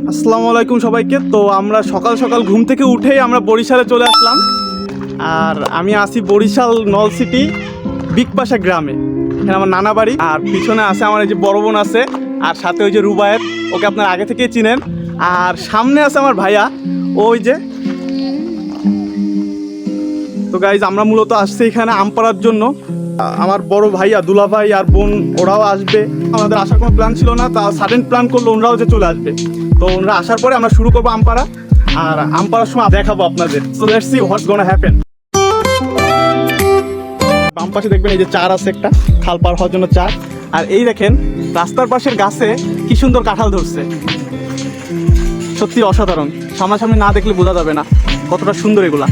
আসসালামু আলাইকুম সবাইকে। তো আমরা সকাল সকাল ঘুম থেকে উঠেই আমরা বরিশালে চলে আসলাম। আর আমি আছি বরিশাল নলসিটি বিগপাশা গ্রামে। এখানে আমার নানা বাড়ি, আর পিছনে আছে আমার এই যে বড় বোন আছে, আর সাথে ওই যে রুবায়েত, ওকে আপনারা আগে থেকেই চিনেন। আর সামনে আছে আমার ভাইয়া, ওই যে। তো গাইজ, আমরা মূলত আসছি এখানে আম পাড়ার জন্য। আমার বড় ভাইয়া, দুলা ভাই আর বোন ওরাও আসবে। আমাদের আসার কোনো প্ল্যান ছিল না, তা সাডেন প্ল্যান করলো ওনারাও যে চলে আসবে। তো ওনারা আসার পরে আমরা শুরু করবো আম পাড়া, আর আম পাড়ার সময় দেখাবো আপনাদের। So let's see what's gonna happen. বাম পাশে দেখবেন এই যে চার আছে, একটা খাল পার হওয়ার জন্য চার। আর এই দেখেন রাস্তার পাশের গাছে কি সুন্দর কাঁঠাল ধরছে, সত্যি অসাধারণ। সামনাসামনি না দেখলে বোঝা যাবে না কতটা সুন্দর এগুলা।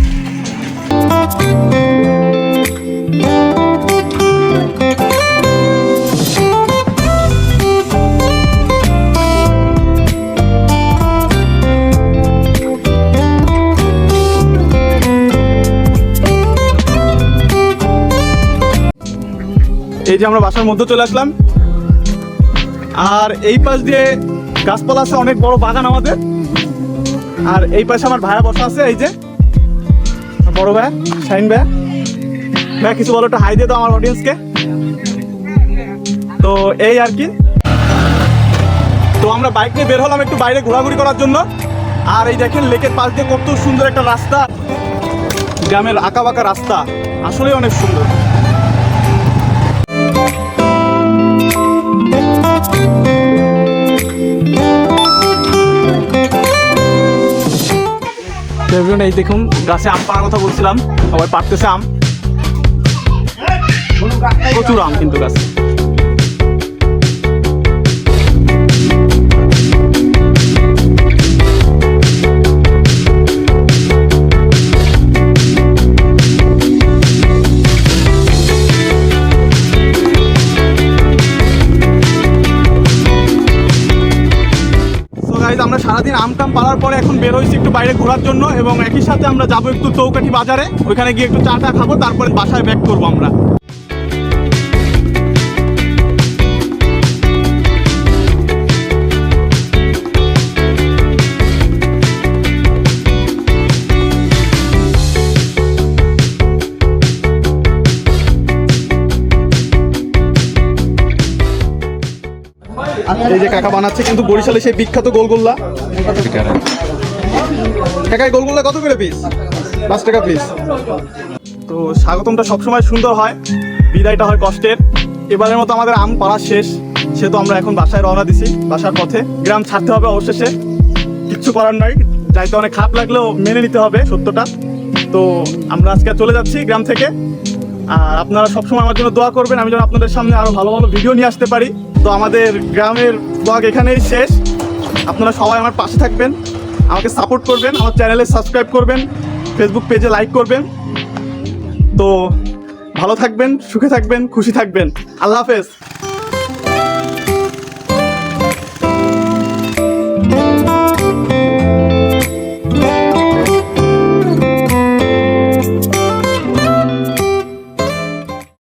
এই যে আমরা বাসার মধ্যে চলে আসলাম, আর এই পাশ দিয়ে গাছপালা আছে, অনেক বড় বাগান আমাদের। আর এই পাশে আমার ভাইয়া বসা আছে, এই যে বড় ভাইয়া শাহিন ভাইয়া। ভাইয়া কিছু বলো, একটা হাই দিয়ে দাও আমার অডিয়েন্সকে। তো এই আর কি। তো আমরা বাইক নিয়ে বের হলাম একটু বাইরে ঘোরাঘুরি করার জন্য। আর এই দেখেন লেকের পাশ দিয়ে কত সুন্দর একটা রাস্তা, গ্রামের আঁকা বাঁকা রাস্তা, আসলে অনেক সুন্দর। এই দেখুন গাছে আম পাড়ার কথা বলছিলাম, সবাই পাড়তেছে আম, প্রচুর আম কিন্তু গাছে। আমরা সারাদিন আম টাম পাড়ার পরে এখন বের হয়েছি একটু বাইরে ঘোরার জন্য, এবং একই সাথে আমরা যাবো একটু চৌকাঠি বাজারে, ওইখানে গিয়ে একটু চা টা খাবো, তারপরে বাসায় ব্যাক করবো আমরা। এই যে কাকা বানাচ্ছে কিন্তু বরিশালে সেই বিখ্যাত গোলগোল্লা। কাকা গোলগোল্লা কত করে পিস? 5 টাকা পিস। তো স্বাগতমটা সবসময় সুন্দর হয়, বিদায়টা হয় কষ্টের। এবারের মতো আমাদের আম পাড়া শেষ, সেহেতু আমরা এখন বাসায় রওনা দিছি। বাসার পথে গ্রাম ছাড়তে হবে অবশেষে, কিচ্ছু করার নাই। যাইতে অনেক খারাপ লাগলেও মেনে নিতে হবে সত্যটা। তো আমরা আজকে চলে যাচ্ছি গ্রাম থেকে। আর আপনারা সবসময় আমার জন্য দোয়া করবেন, আমি যেন আপনাদের সামনে আরো ভালো ভালো ভিডিও নিয়ে আসতে পারি। তো আমাদের গ্রামের ব্লগ এখানেই শেষ। আপনারা সবাই আমার পাশে থাকবেন, আমাকে সাপোর্ট করবেন, আমার চ্যানেলে সাবস্ক্রাইব করবেন, ফেসবুক পেজে লাইক করবেন। তো ভালো থাকবেন, সুখে থাকবেন, খুশি থাকবেন। আল্লাহ হাফেজ।